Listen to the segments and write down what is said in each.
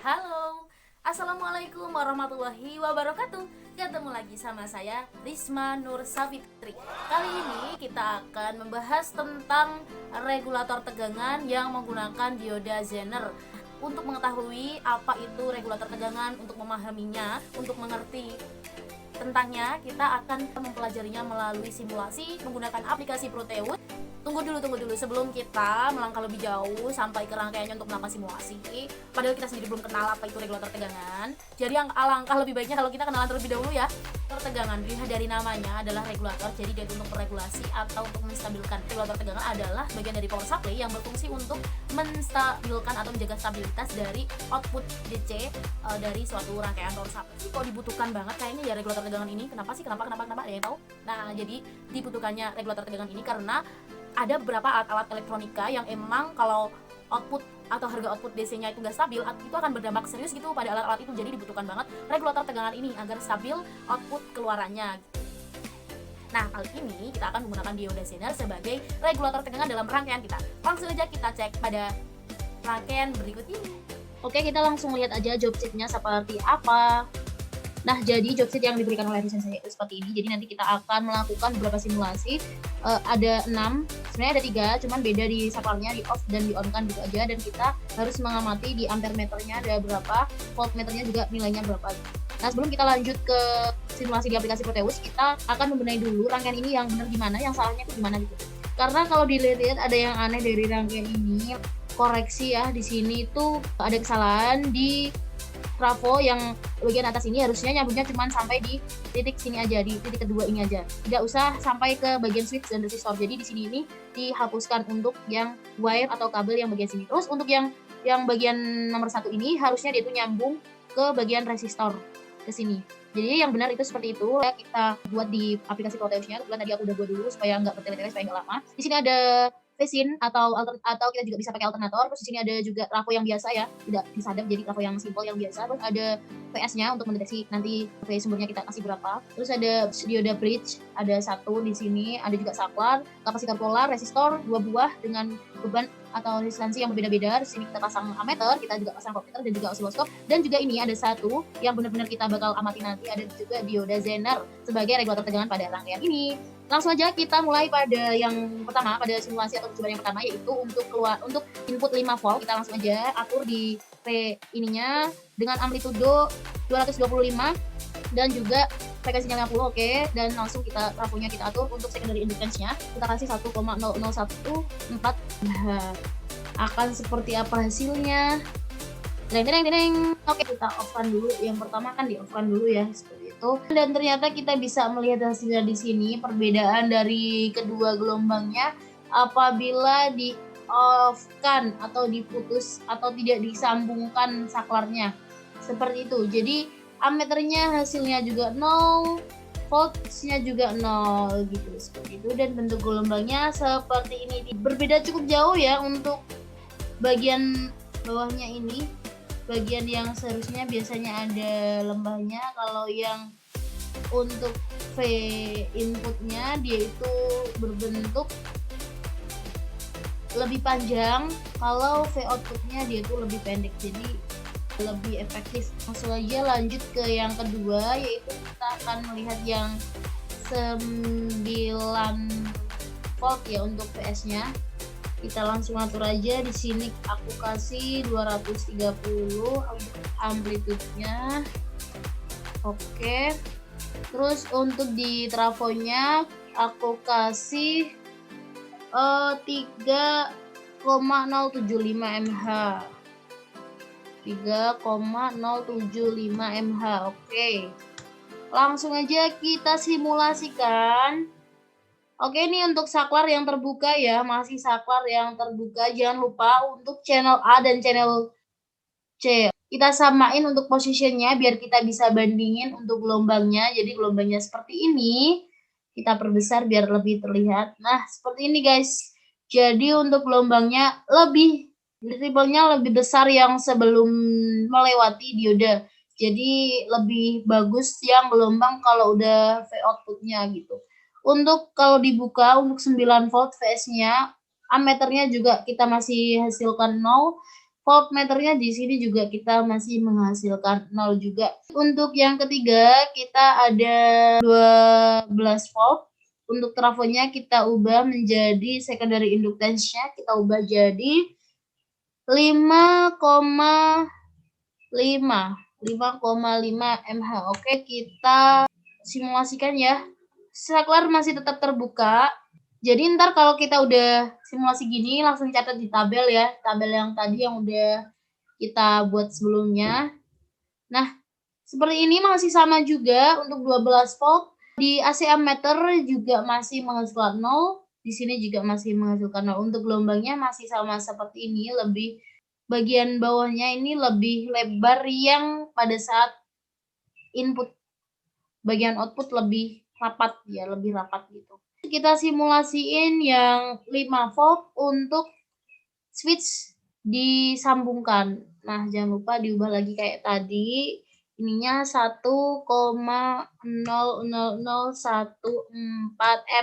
Halo, Assalamualaikum warahmatullahi wabarakatuh. Ketemu lagi sama saya, Risma Nur Safitri. Kali ini kita akan membahas tentang regulator tegangan yang menggunakan dioda Zener. Untuk mengetahui apa itu regulator tegangan, untuk memahaminya, untuk mengerti tentangnya, kita akan mempelajarinya melalui simulasi menggunakan aplikasi Proteus. Tunggu dulu sebelum kita melangkah lebih jauh sampai ke rangkaiannya untuk melakukan simulasi. Padahal kita sendiri belum kenal apa itu regulator tegangan. Jadi yang alangkah lebih baiknya kalau kita kenalan terlebih dahulu ya. Regulator tegangan dilihat dari namanya adalah regulator, jadi dia untuk meregulasi atau untuk menstabilkan. Regulator tegangan adalah bagian dari power supply yang berfungsi untuk menstabilkan atau menjaga stabilitas dari output DC dari suatu rangkaian power supply. Ini kok dibutuhkan banget kayaknya ya regulator tegangan ini. Kenapa sih? Kenapa? Ada yang tahu? Nah, jadi dibutuhkannya regulator tegangan ini karena ada beberapa alat-alat elektronika yang emang kalau output atau harga output DC-nya itu nggak stabil, itu akan berdampak serius gitu pada alat-alat itu. Jadi dibutuhkan banget regulator tegangan ini agar stabil output keluarannya. Nah, kali ini kita akan menggunakan dioda Zener sebagai regulator tegangan dalam rangkaian kita. Langsung aja kita cek pada rangkaian berikut ini. Oke, kita langsung lihat aja job sheet-nya seperti apa. Nah, jadi job sheet yang diberikan oleh dosen saya itu seperti ini. Jadi nanti kita akan melakukan beberapa simulasi. Ada 6, sebenarnya ada 3, cuman beda di saklarnya, di off dan di on kan gitu aja. Dan kita harus mengamati di ampere meternya ada berapa, voltmeternya juga nilainya berapa. Nah, sebelum kita lanjut ke simulasi di aplikasi Proteus, kita akan membenahi dulu rangkaian ini yang benar gimana, yang salahnya itu gimana gitu. Karena kalau dilihat ada yang aneh dari rangkaian ini, koreksi ya, di sini tuh ada kesalahan di trafo yang bagian atas ini harusnya nyambungnya cuma sampai di titik sini aja, di titik kedua ini aja, tidak usah sampai ke bagian switch dan resistor. Jadi di sini ini dihapuskan untuk yang wire atau kabel yang bagian sini. Terus untuk yang bagian nomor 1 ini harusnya dia itu nyambung ke bagian resistor ke sini. Jadi yang benar itu seperti itu. Kita buat di aplikasi Proteusnya. Kebetulan tadi aku udah buat dulu supaya nggak bertele-tele, supaya nggak lama. Di sini ada Vesin atau kita juga bisa pakai alternator. Terus di sini ada juga trafo yang biasa ya, tidak disadap, jadi trafo yang simple yang biasa. Terus ada VS-nya untuk mendeteksi nanti VS sumbernya kita kasih berapa. Terus ada dioda bridge, ada 1 di sini, ada juga saklar, kapasitor polar, resistor 2 buah dengan beban atau resistansi yang berbeda-beda. Di sini kita pasang ammeter, kita juga pasang voltmeter dan juga osiloskop. Dan juga ini ada 1 yang benar-benar kita bakal amati nanti, ada juga dioda Zener sebagai regulator tegangan pada rangkaian ini. Langsung aja kita mulai pada yang pertama, pada simulasi atau percobaan yang pertama, yaitu untuk input 5 volt. Kita langsung aja atur di P ininya dengan amplitudo 225 dan juga frekuensinya 50. Oke, dan langsung kita trafonya kita atur. Untuk secondary inductance-nya kita kasih 1,0014. Nah, akan seperti apa hasilnya? Deng. Oke, kita off-kan dulu. Yang pertama kan di off-kan dulu ya, seperti itu. Dan ternyata kita bisa melihat hasilnya di sini, perbedaan dari kedua gelombangnya apabila di off-kan atau diputus atau tidak disambungkan saklarnya. Seperti itu. Jadi ammeternya hasilnya juga 0, voltnya juga 0 gitu, seperti itu. Dan bentuk gelombangnya seperti ini. Berbeda cukup jauh ya untuk bagian bawahnya ini. Bagian yang seharusnya biasanya ada lembahnya, kalau yang untuk V inputnya dia itu berbentuk lebih panjang, kalau V outputnya dia itu lebih pendek, jadi lebih efektif. Langsung aja lanjut ke yang kedua, yaitu kita akan melihat yang 9 volt ya untuk PS-nya. Kita langsung atur aja. Di sini aku kasih 230 amplitude-nya. Oke. Terus untuk di trafonya aku kasih 3,075 mH. 3,075 mH. Oke. Langsung aja kita simulasikan. Oke, ini untuk saklar yang terbuka ya, masih saklar yang terbuka. Jangan lupa untuk channel A dan channel C. Kita samain untuk positionnya biar kita bisa bandingin untuk gelombangnya. Jadi gelombangnya seperti ini. Kita perbesar biar lebih terlihat. Nah, seperti ini guys. Jadi untuk gelombangnya ripple-nya lebih besar yang sebelum melewati dioda. Jadi lebih bagus yang gelombang kalau udah V output-nya gitu. Untuk kalau dibuka untuk 9 volt VS-nya, ammeternya juga kita masih hasilkan 0, voltmeternya di sini juga kita masih menghasilkan 0 juga. Untuk yang ketiga kita ada 12 volt. Untuk trafonya kita ubah menjadi secondary inductance-nya kita ubah jadi 5,5 mH. Oke, kita simulasikan ya. Saklar masih tetap terbuka. Jadi ntar kalau kita udah simulasi gini langsung catat di tabel ya. Tabel yang tadi yang udah kita buat sebelumnya. Nah, seperti ini masih sama juga untuk 12 volt. Di AC ammeter juga masih menghasilkan 0. Di sini juga masih menghasilkan 0. Untuk gelombangnya masih sama seperti ini, lebih bagian bawahnya ini lebih lebar yang pada saat input. Bagian output lebih rapat ya, lebih rapat gitu. Kita simulasiin yang 5 volt untuk switch disambungkan. Nah, jangan lupa diubah lagi kayak tadi. Ininya 1,00014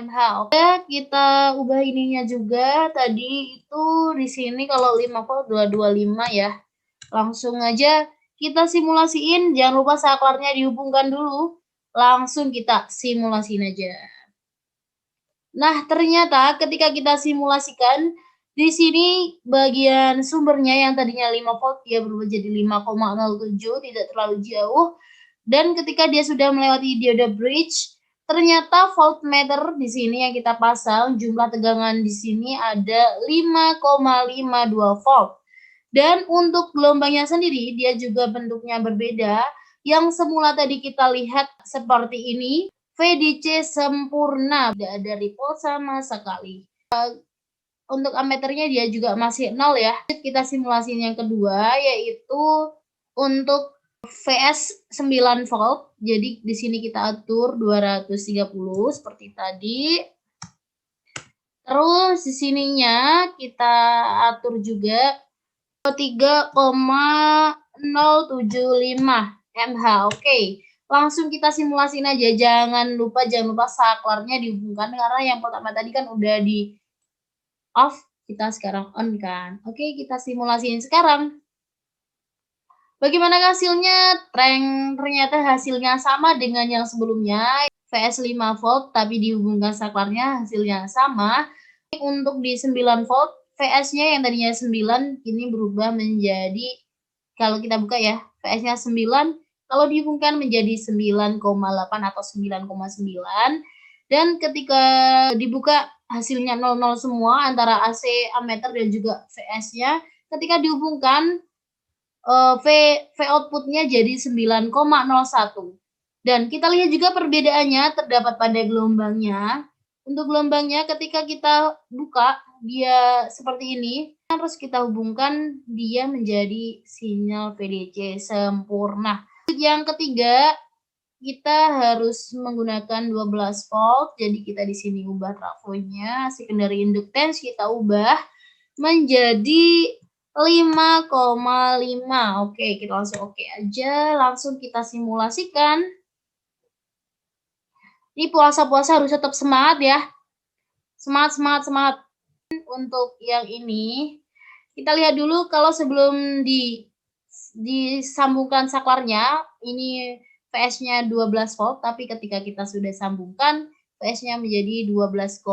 mH. Oke, kita ubah ininya juga. Tadi itu di sini kalau 5 volt 225 ya. Langsung aja kita simulasiin. Jangan lupa saklarnya dihubungkan dulu. Langsung kita simulasiin aja. Nah, ternyata ketika kita simulasikan, di sini bagian sumbernya yang tadinya 5 volt dia berubah jadi 5,07, tidak terlalu jauh. Dan ketika dia sudah melewati diode bridge, ternyata voltmeter di sini yang kita pasang, jumlah tegangan di sini ada 5,52 volt. Dan untuk gelombangnya sendiri, dia juga bentuknya berbeda. Yang semula tadi kita lihat seperti ini, VDC sempurna, tidak ada ripple sama sekali. Untuk ammeternya dia juga masih 0 ya. Kita simulasiin yang kedua, yaitu untuk VS 9 volt. Jadi di sini kita atur 230 seperti tadi. Terus di sininya kita atur juga 3,075 mH. Oke, langsung kita simulasiin aja. Jangan lupa saklarnya dihubungkan karena yang pertama tadi kan udah di off, kita sekarang on kan. Oke, kita simulasiin sekarang. Bagaimana hasilnya? Ternyata hasilnya sama dengan yang sebelumnya. VS 5 volt tapi dihubungkan saklarnya hasilnya sama. Untuk di 9 volt VS-nya yang tadinya 9 ini berubah menjadi, kalau kita buka ya, VS-nya 9 kalau dihubungkan menjadi 9,8 atau 9,9. Dan ketika dibuka hasilnya 00 semua antara AC ammeter dan juga VS-nya. Ketika dihubungkan V output-nya jadi 9,01. Dan kita lihat juga perbedaannya terdapat pada gelombangnya. Untuk gelombangnya ketika kita buka dia seperti ini, terus kita hubungkan dia menjadi sinyal VDC sempurna. Yang ketiga, kita harus menggunakan 12 volt. Jadi kita di sini ubah trafonya, secondary inductance kita ubah menjadi 5,5. Oke, kita langsung oke aja. Langsung kita simulasikan. Ini puasa-puasa harus tetap semangat ya. Semangat. Untuk yang ini, kita lihat dulu kalau sebelum disambungkan saklarnya, ini VS-nya 12 volt, tapi ketika kita sudah sambungkan, VS-nya menjadi 12,1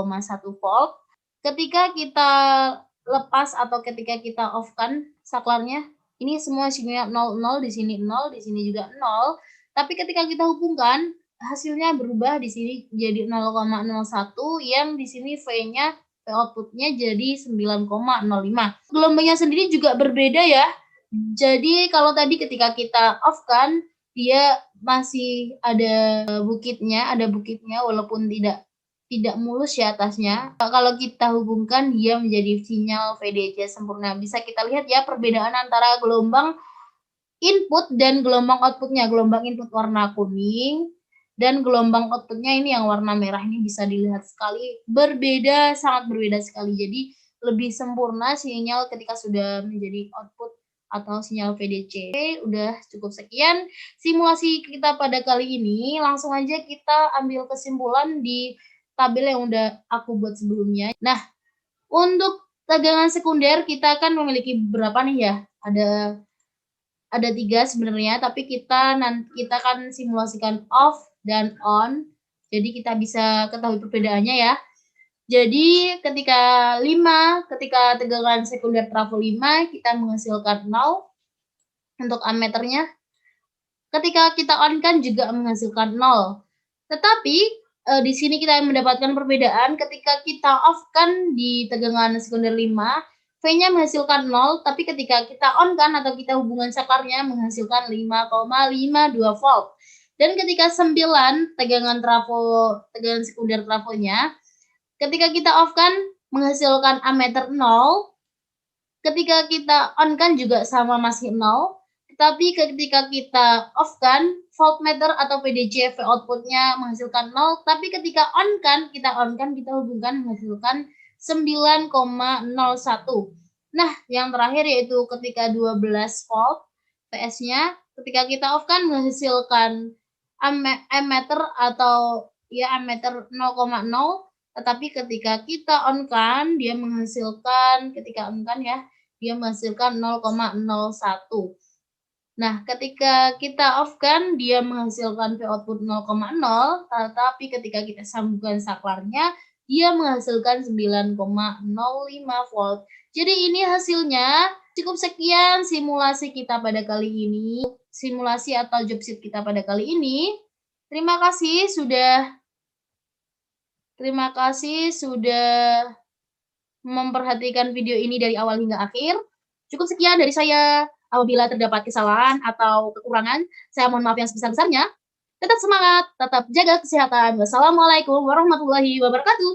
volt. Ketika kita lepas atau ketika kita off-kan saklarnya, ini semua sinyalnya 00, di sini 0, di sini juga 0. Tapi ketika kita hubungkan, hasilnya berubah di sini jadi 0,01, yang di sini V-nya, V output-nya jadi 9,05. Gelombangnya sendiri juga berbeda ya. Jadi kalau tadi ketika kita off-kan, dia masih ada bukitnya walaupun tidak mulus ya atasnya. Kalau kita hubungkan dia menjadi sinyal VDC sempurna. Bisa kita lihat ya perbedaan antara gelombang input dan gelombang outputnya. Gelombang input warna kuning dan gelombang outputnya ini yang warna merah, ini bisa dilihat sekali berbeda, sangat berbeda sekali. Jadi lebih sempurna sinyal ketika sudah menjadi output atau sinyal VDC. Oke, udah cukup sekian simulasi kita pada kali ini. Langsung aja kita ambil kesimpulan di tabel yang udah aku buat sebelumnya. Nah, untuk tegangan sekunder kita kan memiliki berapa nih ya? Ada ada 3 sebenarnya, tapi kita kan simulasikan off dan on, jadi kita bisa ketahui perbedaannya ya. Jadi ketika tegangan sekunder trafo 5 kita menghasilkan 0 untuk ammeternya, ketika kita on kan juga menghasilkan 0. Tetapi, di sini kita mendapatkan perbedaan ketika kita off kan di tegangan sekunder 5, V-nya menghasilkan 0, tapi ketika kita on kan atau kita hubungan saklarnya menghasilkan 5,52 volt. Dan ketika 9 tegangan sekunder trafonya, ketika kita off kan menghasilkan ammeter 0, ketika kita on kan juga sama masih 0, tetapi ketika kita off kan, voltmeter atau PDC V output-nya menghasilkan 0, tapi ketika kita hubungkan menghasilkan 9,01. Nah, yang terakhir yaitu ketika 12 volt PS-nya, ketika kita off kan menghasilkan ammeter atau ya ammeter 0,0, tetapi ketika kita on kan dia menghasilkan 0,01. Nah, ketika kita off kan dia menghasilkan V output 0,0, tetapi ketika kita sambungkan saklarnya dia menghasilkan 9,05 volt. Jadi ini hasilnya. Cukup sekian simulasi kita pada kali ini. Simulasi atau job sheet kita pada kali ini. Terima kasih sudah memperhatikan video ini dari awal hingga akhir. Cukup sekian dari saya. Apabila terdapat kesalahan atau kekurangan, saya mohon maaf yang sebesar-besarnya. Tetap semangat, tetap jaga kesehatan. Wassalamualaikum warahmatullahi wabarakatuh.